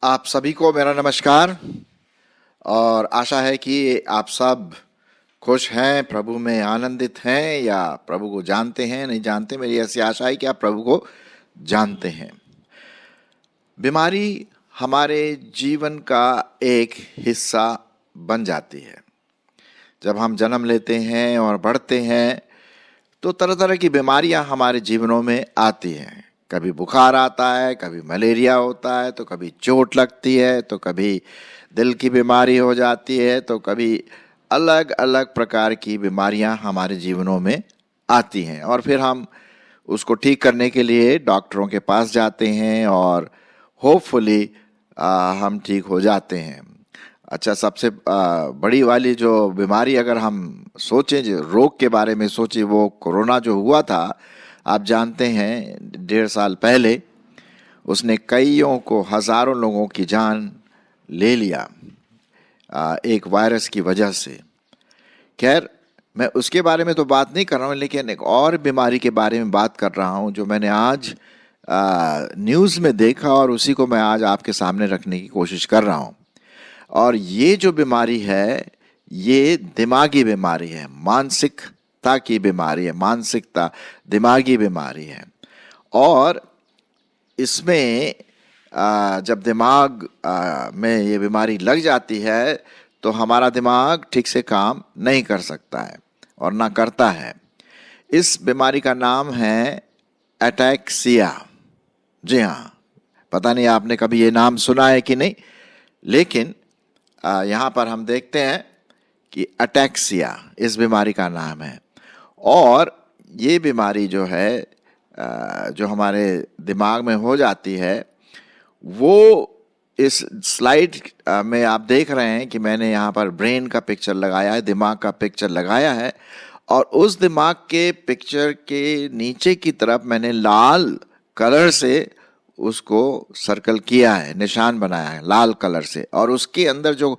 आप सभी को मेरा नमस्कार और आशा है कि आप सब खुश हैं, प्रभु में आनंदित हैं या प्रभु को जानते हैं, नहीं जानते। मेरी ऐसी आशा है कि आप प्रभु को जानते हैं। बीमारी हमारे जीवन का एक हिस्सा बन जाती है। जब हम जन्म लेते हैं और बढ़ते हैं तो तरह तरह की बीमारियां हमारे जीवनों में आती हैं। कभी बुखार आता है, कभी मलेरिया होता है, तो कभी चोट लगती है, तो कभी दिल की बीमारी हो जाती है, तो कभी अलग अलग प्रकार की बीमारियां हमारे जीवनों में आती हैं। और फिर हम उसको ठीक करने के लिए डॉक्टरों के पास जाते हैं और होपफुली हम ठीक हो जाते हैं। अच्छा, सबसे बड़ी वाली जो बीमारी अगर हम सोचें, जो रोग के बारे में सोचें, वो कोरोना जो हुआ था, आप जानते हैं 1.5 साल पहले उसने कईयों को, हजारों लोगों की जान ले लिया एक वायरस की वजह से। खैर, मैं उसके बारे में तो बात नहीं कर रहा हूँ, लेकिन एक और बीमारी के बारे में बात कर रहा हूँ जो मैंने आज न्यूज़ में देखा और उसी को मैं आज आपके सामने रखने की कोशिश कर रहा हूँ। और ये जो बीमारी है, ये दिमागी बीमारी है, मानसिकता की बीमारी है, मानसिकता दिमागी बीमारी है। और इसमें जब दिमाग में ये बीमारी लग जाती है तो हमारा दिमाग ठीक से काम नहीं कर सकता है और ना करता है। इस बीमारी का नाम है एटैक्सिया। जी हाँ, पता नहीं आपने कभी ये नाम सुना है कि नहीं, लेकिन यहाँ पर हम देखते हैं कि एटैक्सिया इस बीमारी का नाम है। और ये बीमारी जो है, जो हमारे दिमाग में हो जाती है, वो इस स्लाइड में आप देख रहे हैं कि मैंने यहाँ पर ब्रेन का पिक्चर लगाया है, दिमाग का पिक्चर लगाया है, और उस दिमाग के पिक्चर के नीचे की तरफ मैंने लाल कलर से उसको सर्कल किया है, निशान बनाया है लाल कलर से। और उसके अंदर जो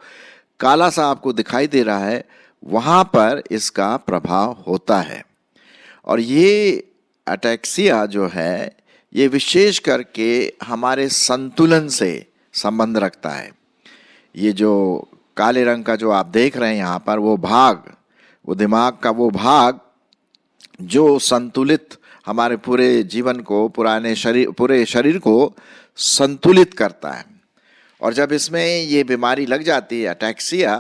काला सा आपको दिखाई दे रहा है, वहाँ पर इसका प्रभाव होता है। और ये एटैक्सिया जो है, ये विशेष करके हमारे संतुलन से संबंध रखता है। ये जो काले रंग का जो आप देख रहे हैं यहाँ पर, वो भाग, वो दिमाग का वो भाग जो संतुलित हमारे पूरे जीवन को, पूरे शरीर को संतुलित करता है। और जब इसमें ये बीमारी लग जाती है, एटैक्सिया,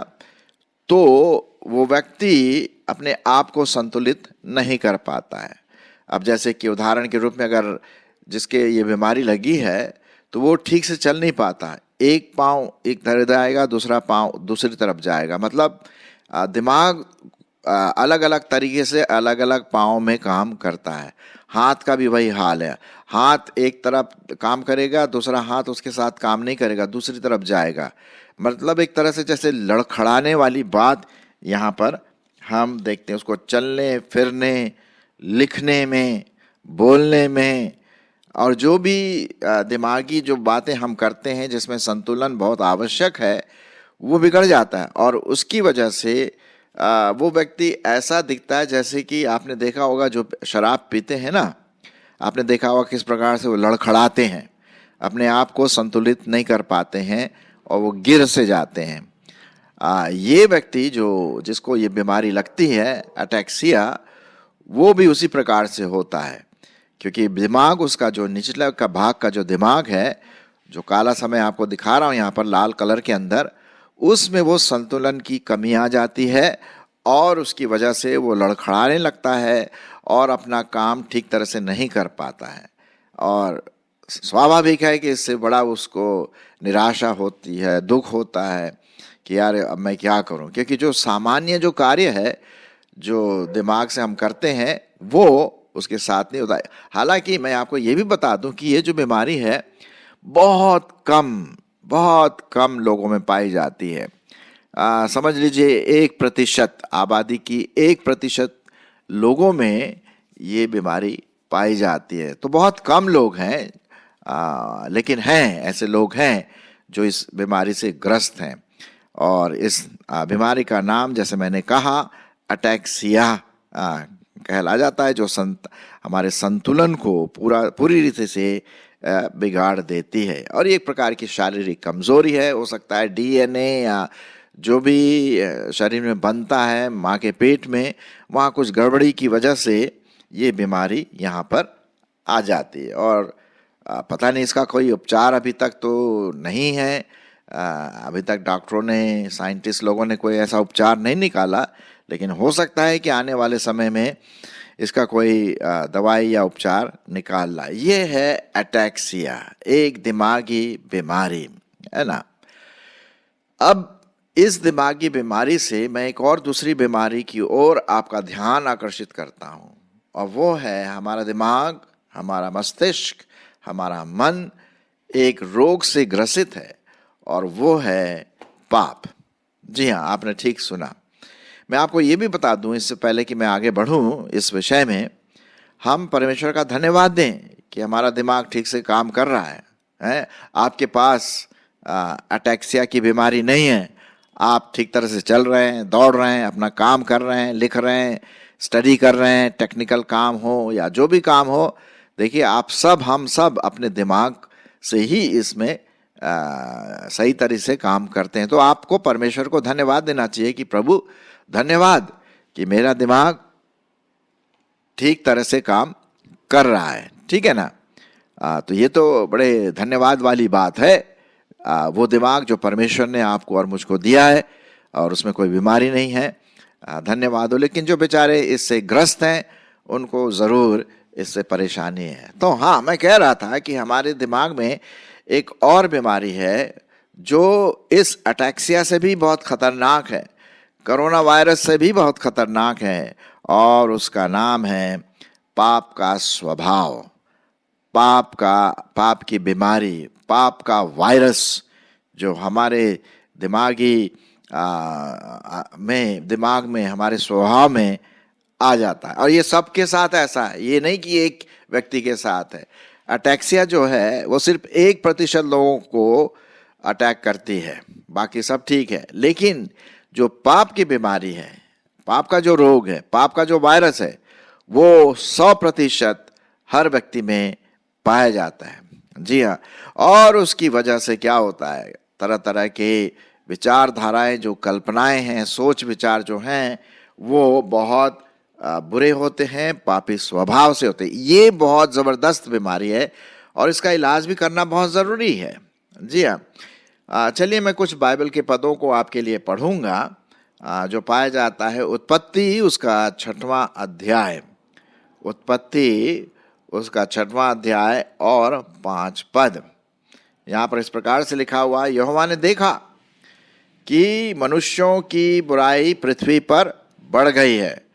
तो वो व्यक्ति अपने आप को संतुलित नहीं कर पाता है। अब जैसे कि उदाहरण के रूप में, अगर जिसके ये बीमारी लगी है तो वो ठीक से चल नहीं पाता है। एक पाँव एक तरफ जाएगा, दूसरा पाँव दूसरी तरफ जाएगा। मतलब दिमाग अलग अलग तरीके से अलग अलग पाँव में काम करता है। हाथ का भी वही हाल है, हाथ एक तरफ काम करेगा, दूसरा हाथ उसके साथ काम नहीं करेगा, दूसरी तरफ जाएगा। मतलब एक तरह से जैसे लड़खड़ाने वाली बात यहाँ पर हम देखते हैं। उसको चलने फिरने, लिखने में, बोलने में, और जो भी दिमागी जो बातें हम करते हैं जिसमें संतुलन बहुत आवश्यक है, वो बिगड़ जाता है। और उसकी वजह से वो व्यक्ति ऐसा दिखता है जैसे कि आपने देखा होगा जो शराब पीते हैं ना, आपने देखा होगा किस प्रकार से वो लड़खड़ाते हैं, अपने आप को संतुलित नहीं कर पाते हैं और वो गिर से जाते हैं। ये व्यक्ति जिसको ये बीमारी लगती है, एटैक्सिया, वो भी उसी प्रकार से होता है। क्योंकि दिमाग, उसका जो निचला का भाग का जो दिमाग है, जो काला सा मैं आपको दिखा रहा हूँ यहाँ पर लाल कलर के अंदर, उसमें वो संतुलन की कमी आ जाती है और उसकी वजह से वो लड़खड़ाने लगता है और अपना काम ठीक तरह से नहीं कर पाता है। और स्वाभाविक है कि इससे बड़ा उसको निराशा होती है, दुख होता है कि यार अब मैं क्या करूं। क्योंकि जो सामान्य जो कार्य है जो दिमाग से हम करते हैं, वो उसके साथ नहीं होता है। हालांकि मैं आपको ये भी बता दूं कि ये जो बीमारी है बहुत कम लोगों में पाई जाती है। समझ लीजिए 1% आबादी की 1% लोगों में ये बीमारी पाई जाती है। तो बहुत कम लोग हैं, लेकिन हैं, ऐसे लोग हैं जो इस बीमारी से ग्रस्त हैं। और इस बीमारी का नाम, जैसे मैंने कहा, एटैक्सिया कहला जाता है, जो हमारे संतुलन को पूरी रीति से बिगाड़ देती है। और ये एक प्रकार की शारीरिक कमजोरी है। हो सकता है डीएनए या जो भी शरीर में बनता है माँ के पेट में, वहाँ कुछ गड़बड़ी की वजह से ये बीमारी यहाँ पर आ जाती है। और पता नहीं, इसका कोई उपचार अभी तक तो नहीं है। अभी तक डॉक्टरों ने, साइंटिस्ट लोगों ने कोई ऐसा उपचार नहीं निकाला, लेकिन हो सकता है कि आने वाले समय में इसका कोई दवाई या उपचार निकाल ला। ये है एटैक्सिया, एक दिमागी बीमारी, है ना। अब इस दिमागी बीमारी से मैं एक और दूसरी बीमारी की ओर आपका ध्यान आकर्षित करता हूँ, और वो है हमारा दिमाग, हमारा मस्तिष्क, हमारा मन एक रोग से ग्रसित है, और वो है पाप। जी हाँ, आपने ठीक सुना। मैं आपको ये भी बता दूं इससे पहले कि मैं आगे बढ़ूं इस विषय में, हम परमेश्वर का धन्यवाद दें कि हमारा दिमाग ठीक से काम कर रहा है। आपके पास एटैक्सिया की बीमारी नहीं है, आप ठीक तरह से चल रहे हैं, दौड़ रहे हैं, अपना काम कर रहे हैं, लिख रहे हैं, स्टडी कर रहे हैं, टेक्निकल काम हो या जो भी काम हो। देखिए, हम सब अपने दिमाग से ही इसमें सही तरह से काम करते हैं। तो आपको परमेश्वर को धन्यवाद देना चाहिए कि प्रभु धन्यवाद कि मेरा दिमाग ठीक तरह से काम कर रहा है। ठीक है ना। तो ये तो बड़े धन्यवाद वाली बात है। वो दिमाग जो परमेश्वर ने आपको और मुझको दिया है, और उसमें कोई बीमारी नहीं है, धन्यवाद हो। लेकिन जो बेचारे इससे ग्रस्त हैं, उनको ज़रूर इससे परेशानी है। तो हाँ, मैं कह रहा था कि हमारे दिमाग में एक और बीमारी है जो इस अटैक्सिया से भी बहुत खतरनाक है, कोरोना वायरस से भी बहुत खतरनाक है, और उसका नाम है पाप का स्वभाव, पाप की बीमारी, पाप का वायरस, जो हमारे दिमाग में हमारे स्वभाव में आ जाता है। और ये सबके साथ ऐसा है, ये नहीं कि एक व्यक्ति के साथ है। अटैक्सिया जो है वो सिर्फ 1% लोगों को अटैक करती है, बाकी सब ठीक है। लेकिन जो पाप की बीमारी है, पाप का जो रोग है, पाप का जो वायरस है, वो 100% हर व्यक्ति में पाया जाता है। जी हाँ। और उसकी वजह से क्या होता है, तरह तरह के विचारधाराएं, जो कल्पनाएं हैं, सोच विचार जो हैं, वो बहुत बुरे होते हैं, पापी स्वभाव से होते हैं। ये बहुत ज़बरदस्त बीमारी है, और इसका इलाज भी करना बहुत ज़रूरी है। जी हाँ। चलिए, मैं कुछ बाइबल के पदों को आपके लिए पढ़ूंगा, जो पाया जाता है उत्पत्ति उसका 6वां अध्याय, उत्पत्ति उसका 6वां अध्याय और 5 पद। यहाँ पर इस प्रकार से लिखा हुआ, यहोवा ने देखा कि मनुष्यों की बुराई पृथ्वी पर बढ़ गई है,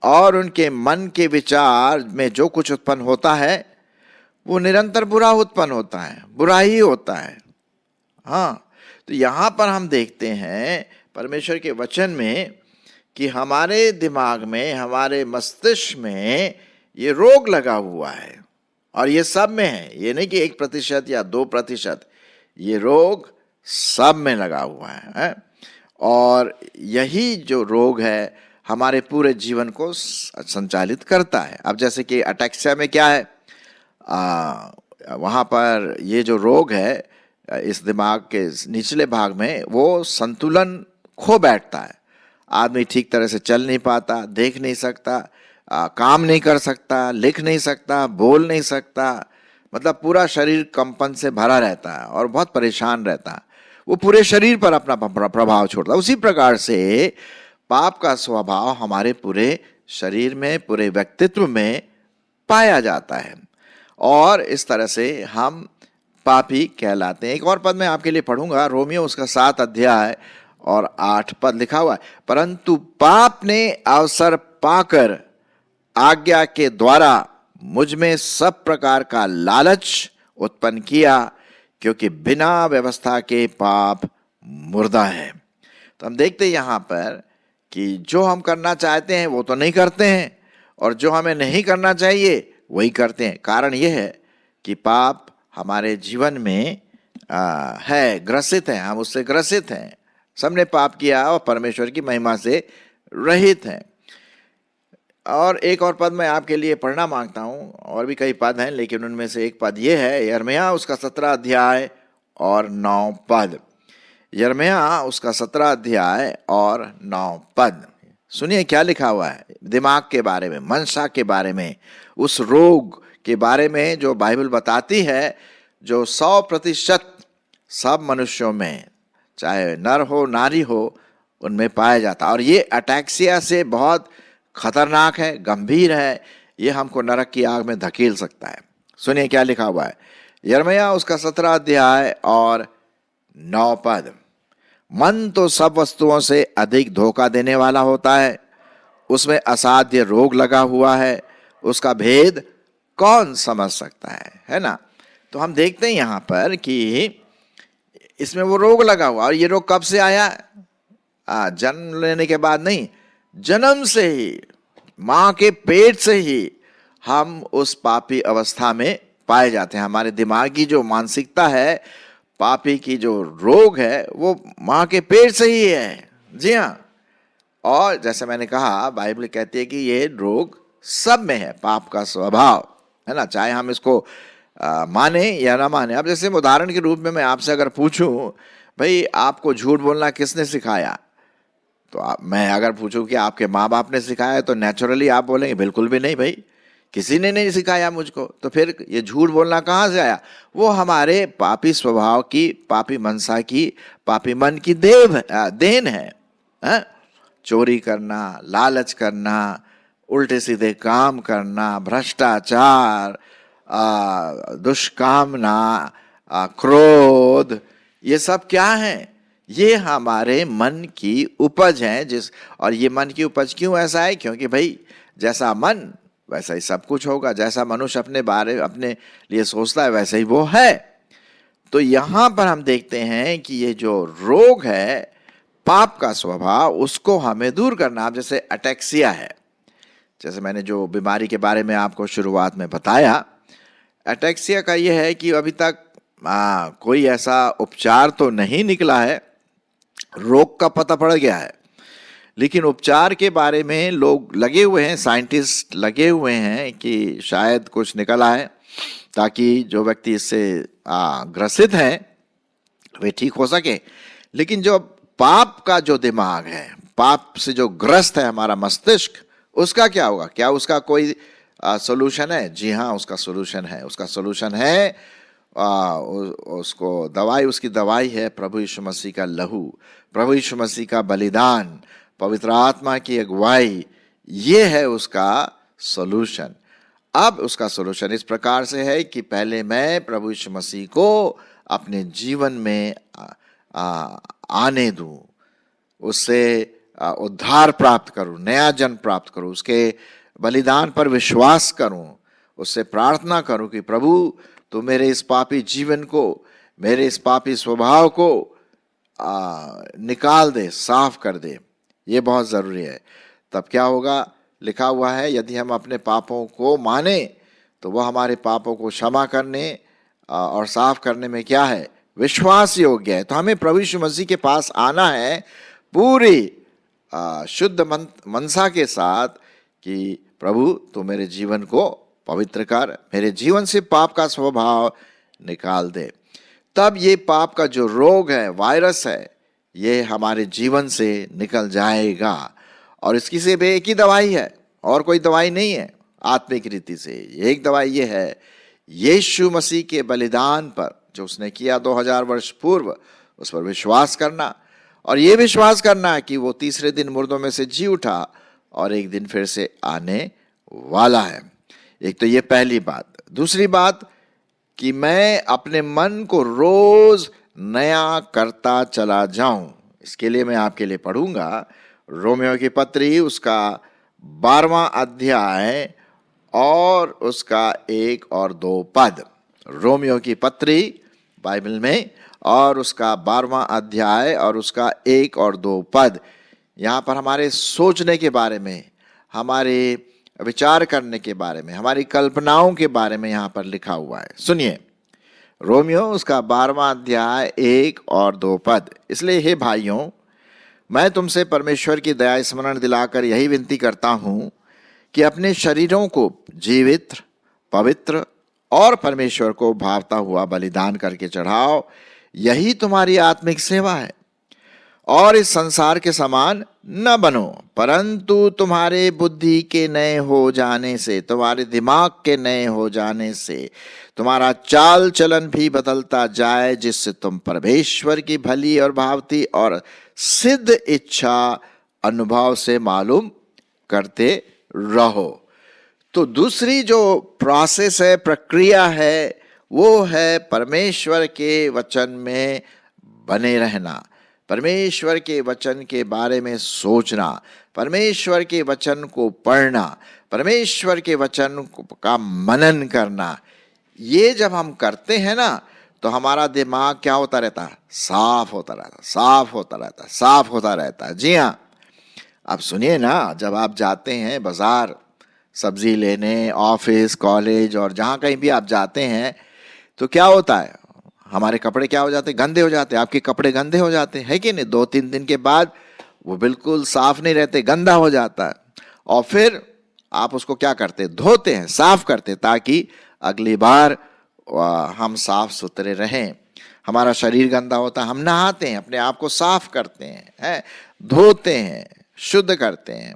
और उनके मन के विचार में जो कुछ उत्पन्न होता है वो निरंतर बुरा उत्पन्न होता है, बुरा ही होता है। हाँ, तो यहाँ पर हम देखते हैं परमेश्वर के वचन में कि हमारे दिमाग में, हमारे मस्तिष्क में ये रोग लगा हुआ है, और ये सब में है। ये नहीं कि 1% या 2%, ये रोग सब में लगा हुआ है। और यही जो रोग है हमारे पूरे जीवन को संचालित करता है। अब जैसे कि अटैक्सिया में क्या है, वहाँ पर ये जो रोग है, इस दिमाग के निचले भाग में वो संतुलन खो बैठता है। आदमी ठीक तरह से चल नहीं पाता, देख नहीं सकता, काम नहीं कर सकता, लिख नहीं सकता, बोल नहीं सकता, मतलब पूरा शरीर कंपन से भरा रहता है और बहुत परेशान रहता है। वो पूरे शरीर पर अपना प्रभाव छोड़ता है। उसी प्रकार से पाप का स्वभाव हमारे पूरे शरीर में, पूरे व्यक्तित्व में पाया जाता है, और इस तरह से हम पापी कहलाते हैं। एक और पद मैं आपके लिए पढ़ूंगा, रोमियो उसका 7 अध्याय और 8 पद लिखा हुआ है। परंतु पाप ने अवसर पाकर आज्ञा के द्वारा मुझ में सब प्रकार का लालच उत्पन्न किया, क्योंकि बिना व्यवस्था के पाप मुर्दा है। तो हम देखते हैं यहाँ पर कि जो हम करना चाहते हैं वो तो नहीं करते हैं, और जो हमें नहीं करना चाहिए वही करते हैं। कारण यह है कि पाप हमारे जीवन में है, ग्रसित है, हम उससे ग्रसित हैं। सबने पाप किया और परमेश्वर की महिमा से रहित हैं। और एक और पद मैं आपके लिए पढ़ना मांगता हूँ, और भी कई पद हैं लेकिन उनमें से एक पद ये है, यिर्मयाह उसका 17 अध्याय और 9 पद। यिर्मयाह उसका 17 अध्याय और 9 पद। सुनिए क्या लिखा हुआ है दिमाग के बारे में, मनसा के बारे में, उस रोग के बारे में जो बाइबल बताती है, जो 100% सब मनुष्यों में, चाहे नर हो नारी हो, उनमें पाया जाता। और ये अटैक्सिया से बहुत खतरनाक है, गंभीर है, ये हमको नरक की आग में धकेल सकता है। सुनिए क्या लिखा हुआ है, यिर्मयाह उसका 17 अध्याय और 9 पद। मन तो सब वस्तुओं से अधिक धोखा देने वाला होता है, उसमें असाध्य रोग लगा हुआ है, उसका भेद कौन समझ सकता है ना। तो हम देखते हैं यहाँ पर कि इसमें वो रोग लगा हुआ, और ये रोग कब से आया? जन्म लेने के बाद नहीं, जन्म से ही, माँ के पेट से ही हम उस पापी अवस्था में पाए जाते हैं। हमारे दिमाग की जो मानसिकता है, पापी की जो रोग है, वो माँ के पेट से ही है। जी हाँ, और जैसे मैंने कहा, बाइबल कहती है कि ये रोग सब में है, पाप का स्वभाव है ना, चाहे हम इसको माने या ना माने। अब जैसे उदाहरण के रूप में मैं आपसे अगर पूछूं, भाई आपको झूठ बोलना किसने सिखाया, तो मैं अगर पूछूं कि आपके माँ बाप ने सिखाया, तो नेचुरली आप बोलेंगे बिल्कुल भी नहीं भाई, किसी ने नहीं सिखाया मुझको। तो फिर ये झूठ बोलना कहाँ से आया? वो हमारे पापी स्वभाव की, पापी मनसा की, पापी मन की देन है, हा? चोरी करना, लालच करना, उल्टे सीधे काम करना, भ्रष्टाचार, दुष्कामना, क्रोध, ये सब क्या है? ये हमारे मन की उपज है। और ये मन की उपज क्यों ऐसा है? क्योंकि भाई जैसा मन वैसा ही सब कुछ होगा, जैसा मनुष्य अपने लिए सोचता है वैसे ही वो है। तो यहां पर हम देखते हैं कि ये जो रोग है, पाप का स्वभाव, उसको हमें दूर करना। अब जैसे अटैक्सिया है, जैसे मैंने जो बीमारी के बारे में आपको शुरुआत में बताया, अटैक्सिया का ये है कि अभी तक कोई ऐसा उपचार तो नहीं निकला है, रोग का पता पड़ गया है, लेकिन उपचार के बारे में लोग लगे हुए हैं, साइंटिस्ट लगे हुए हैं कि शायद कुछ निकल आए, ताकि जो व्यक्ति इससे ग्रसित हैं वे ठीक हो सके। लेकिन जो पाप का जो दिमाग है, पाप से जो ग्रस्त है हमारा मस्तिष्क, उसका क्या होगा? क्या उसका कोई सोल्यूशन है? जी हाँ, उसका सोल्यूशन है। उसका सोल्यूशन है उसको दवाई, उसकी दवाई है प्रभु यीशु मसीह का लहू, प्रभु यीशु मसीह का बलिदान, पवित्र आत्मा की अगुवाई, ये है उसका सोल्यूशन। अब उसका सोल्यूशन इस प्रकार से है कि पहले मैं प्रभु यीशु मसीह को अपने जीवन में आने दूं, उससे उद्धार प्राप्त करूं, नया जन्म प्राप्त करूं, उसके बलिदान पर विश्वास करूं, उससे प्रार्थना करूं कि प्रभु तो मेरे इस पापी जीवन को, मेरे इस पापी स्वभाव को निकाल दे, साफ कर दे। ये बहुत ज़रूरी है। तब क्या होगा? लिखा हुआ है, यदि हम अपने पापों को माने तो वह हमारे पापों को क्षमा करने और साफ करने में क्या है? विश्वास योग्य है। तो हमें प्रभु यीशु मसीह के पास आना है पूरी शुद्ध मनसा के साथ कि प्रभु तू मेरे जीवन को पवित्र कर, मेरे जीवन से पाप का स्वभाव निकाल दे। तब ये पाप का जो रोग है, वायरस है, ये हमारे जीवन से निकल जाएगा। और इसकी सिर्फ एक ही दवाई है, और कोई दवाई नहीं है आत्मिक रीति से। एक दवाई ये है, यीशु मसीह के बलिदान पर जो उसने किया 2000 वर्ष पूर्व, उस पर विश्वास करना, और ये विश्वास करना कि वो तीसरे दिन मुर्दों में से जी उठा और एक दिन फिर से आने वाला है। एक तो ये पहली बात। दूसरी बात कि मैं अपने मन को रोज नया करता चला जाऊं। इसके लिए मैं आपके लिए पढ़ूंगा रोमियो की पत्री, उसका 12वां अध्याय और उसका 1 और 2 पद। रोमियो की पत्री बाइबल में, और उसका 12वां अध्याय और उसका 1 और 2 पद। यहाँ पर हमारे सोचने के बारे में, हमारे विचार करने के बारे में, हमारी कल्पनाओं के बारे में यहाँ पर लिखा हुआ है। सुनिए, रोमियो उसका 12वां अध्याय 1 और 2 पद। इसलिए हे भाइयों, मैं तुमसे परमेश्वर की दया स्मरण दिलाकर यही विनती करता हूँ कि अपने शरीरों को जीवित, पवित्र और परमेश्वर को भावता हुआ बलिदान करके चढ़ाओ। यही तुम्हारी आत्मिक सेवा है। और इस संसार के समान न बनो, परंतु तुम्हारे बुद्धि के नए हो जाने से, तुम्हारे दिमाग के नए हो जाने से तुम्हारा चाल चलन भी बदलता जाए, जिससे तुम परमेश्वर की भली और भावती और सिद्ध इच्छा अनुभव से मालूम करते रहो। तो दूसरी जो प्रोसेस है, प्रक्रिया है, वो है परमेश्वर के वचन में बने रहना, परमेश्वर के वचन के बारे में सोचना, परमेश्वर के वचन को पढ़ना, परमेश्वर के वचन का मनन करना। ये जब हम करते हैं ना, तो हमारा दिमाग क्या होता रहता है? साफ होता रहता, साफ होता रहता, साफ होता रहता। जी हाँ, अब सुनिए ना, जब आप जाते हैं बाजार सब्जी लेने, ऑफिस, कॉलेज और जहाँ कहीं भी आप जाते हैं, तो क्या होता है? हमारे कपड़े क्या हो जाते हैं? गंदे हो जाते हैं। आपके कपड़े गंदे हो जाते हैं, है कि नहीं? 2-3 दिन के बाद वो बिल्कुल साफ नहीं रहते, गंदा हो जाता है। और फिर आप उसको क्या करते? धोते हैं, साफ करते, ताकि अगली बार हम साफ सुथरे रहें। हमारा शरीर गंदा होता है, हम नहाते हैं, अपने आप को साफ करते हैं, धोते हैं, शुद्ध करते हैं।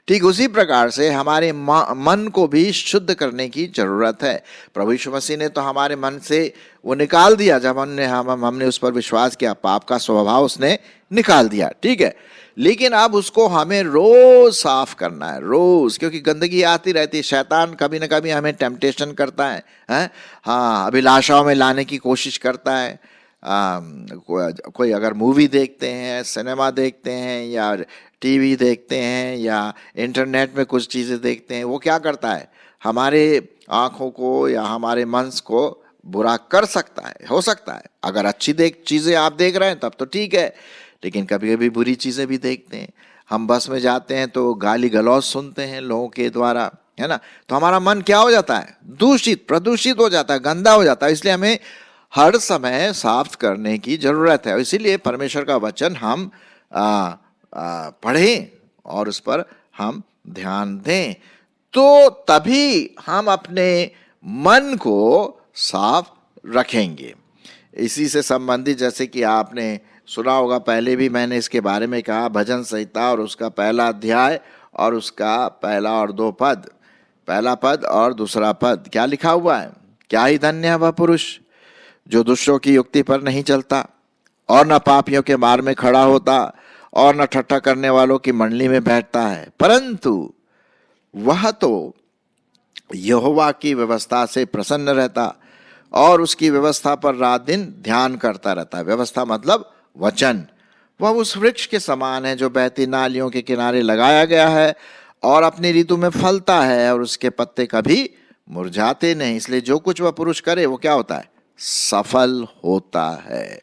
ठीक उसी प्रकार से हमारे मन को भी शुद्ध करने की जरूरत है। प्रभु यीशु मसीह ने तो हमारे मन से वो निकाल दिया, जब हमने उस पर विश्वास किया, पाप का स्वभाव उसने निकाल दिया, ठीक है। लेकिन अब उसको हमें रोज साफ करना है, रोज, क्योंकि गंदगी आती रहती है। शैतान कभी ना कभी हमें टेम्पटेशन करता है, हाँ, अभिलाषाओं में लाने की कोशिश करता है। कोई अगर मूवी देखते हैं, सिनेमा देखते हैं, या टीवी देखते हैं, या इंटरनेट में कुछ चीज़ें देखते हैं, वो क्या करता है? हमारे आँखों को या हमारे मन को बुरा कर सकता है, हो सकता है। अगर अच्छी चीज़ें आप देख रहे हैं तब तो ठीक है, लेकिन कभी कभी बुरी चीज़ें भी देखते हैं। हम बस में जाते हैं तो गाली गलौज सुनते हैं लोगों के द्वारा, है ना? तो हमारा मन क्या हो जाता है? दूषित, प्रदूषित हो जाता है, गंदा हो जाता है। इसलिए हमें हर समय साफ करने की जरूरत है। इसीलिए परमेश्वर का वचन हम पढ़ें और उस पर हम ध्यान दें, तो तभी हम अपने मन को साफ रखेंगे। इसी से संबंधित, जैसे कि आपने सुना होगा, पहले भी मैंने इसके बारे में कहा, भजन संहिता और उसका पहला अध्याय और उसका पहला और 2 पद, पहला पद और दूसरा पद, क्या लिखा हुआ है? क्या ही धन्य है वह पुरुष जो दुष्टों की युक्ति पर नहीं चलता, और न पापियों के मार्ग में खड़ा होता, और न ठट्ठा करने वालों की मंडली में बैठता है, परंतु वह तो यहोवा की व्यवस्था से प्रसन्न रहता और उसकी व्यवस्था पर रात दिन ध्यान करता रहता है। व्यवस्था मतलब वचन। वह उस वृक्ष के समान है जो बहती नालियों के किनारे लगाया गया है और अपनी ऋतु में फलता है, और उसके पत्ते कभी मुरझाते नहीं। इसलिए जो कुछ वह पुरुष करे वो क्या होता है? सफल होता है।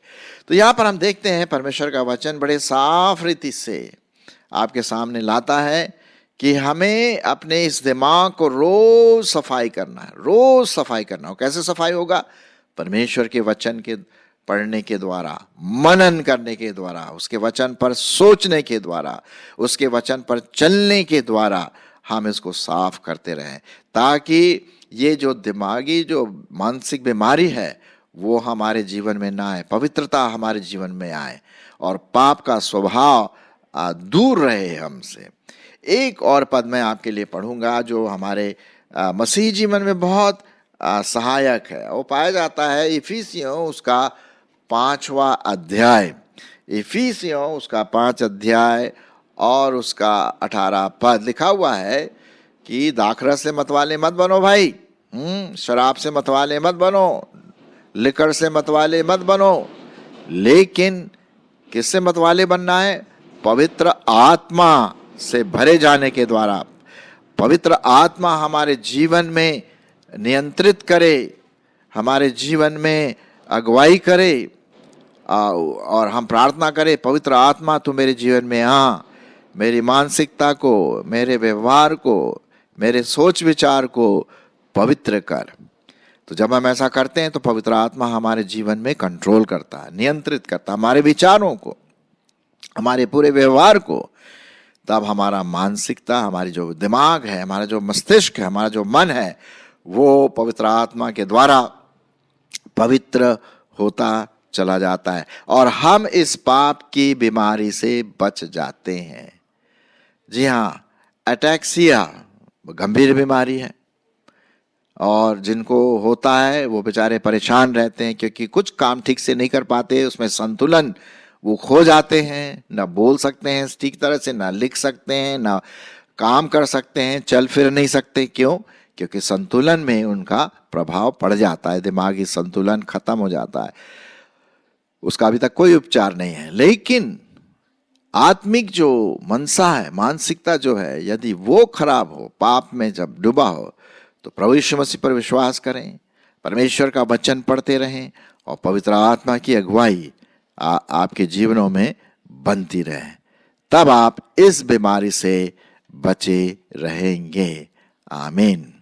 तो यहाँ पर हम देखते हैं परमेश्वर का वचन बड़े साफ रीति से आपके सामने लाता है कि हमें अपने इस दिमाग को रोज सफाई करना है, रोज सफाई करना हो। कैसे सफाई होगा? परमेश्वर के वचन के पढ़ने के द्वारा, मनन करने के द्वारा, उसके वचन पर सोचने के द्वारा, उसके वचन पर चलने के द्वारा हम इसको साफ करते रहें, ताकि ये जो दिमागी, जो मानसिक बीमारी है, वो हमारे जीवन में ना आए, पवित्रता हमारे जीवन में आए और पाप का स्वभाव दूर रहे हमसे। एक और पद मैं आपके लिए पढ़ूंगा जो हमारे मसीह जीवन में बहुत सहायक है। वो पाया जाता है इफिसियों उसका 5वां अध्याय, इफिसियों उसका 5 अध्याय और उसका 18 पद। लिखा हुआ है कि दाखरस से मतवाले मत बनो भाई, शराब से मतवाले मत बनो, लिकर से मतवाले मत बनो, लेकिन किससे मतवाले बनना है? पवित्र आत्मा से भरे जाने के द्वारा। पवित्र आत्मा हमारे जीवन में नियंत्रित करे, हमारे जीवन में अगुवाई करे, और हम प्रार्थना करें, पवित्र आत्मा तू मेरे जीवन में आ, मेरी मानसिकता को, मेरे व्यवहार को, मेरे सोच विचार को पवित्र कर। तो जब हम ऐसा करते हैं तो पवित्र आत्मा हमारे जीवन में कंट्रोल करता है, नियंत्रित करता है हमारे विचारों को, हमारे पूरे व्यवहार को। तब हमारा मानसिकता, हमारी जो दिमाग है, हमारा जो मस्तिष्क है, हमारा जो मन है, वो पवित्र आत्मा के द्वारा पवित्र होता चला जाता है और हम इस पाप की बीमारी से बच जाते हैं। जी हाँ, एटैक्सिया गंभीर बीमारी है और जिनको होता है वो बेचारे परेशान रहते हैं क्योंकि कुछ काम ठीक से नहीं कर पाते, उसमें संतुलन वो खो जाते हैं, ना बोल सकते हैं ठीक तरह से, ना लिख सकते हैं, ना काम कर सकते हैं, चल फिर नहीं सकते। क्यों? क्योंकि संतुलन में उनका प्रभाव पड़ जाता है, दिमागी संतुलन खत्म हो जाता है। उसका अभी तक कोई उपचार नहीं है। लेकिन आत्मिक जो मनसा है, मानसिकता जो है, यदि वो खराब हो, पाप में जब डूबा हो, तो प्रभु यीशु मसीह पर विश्वास करें, परमेश्वर का वचन पढ़ते रहें और पवित्र आत्मा की अगुवाई आपके जीवनों में बनती रहे। तब आप इस बीमारी से बचे रहेंगे। आमीन।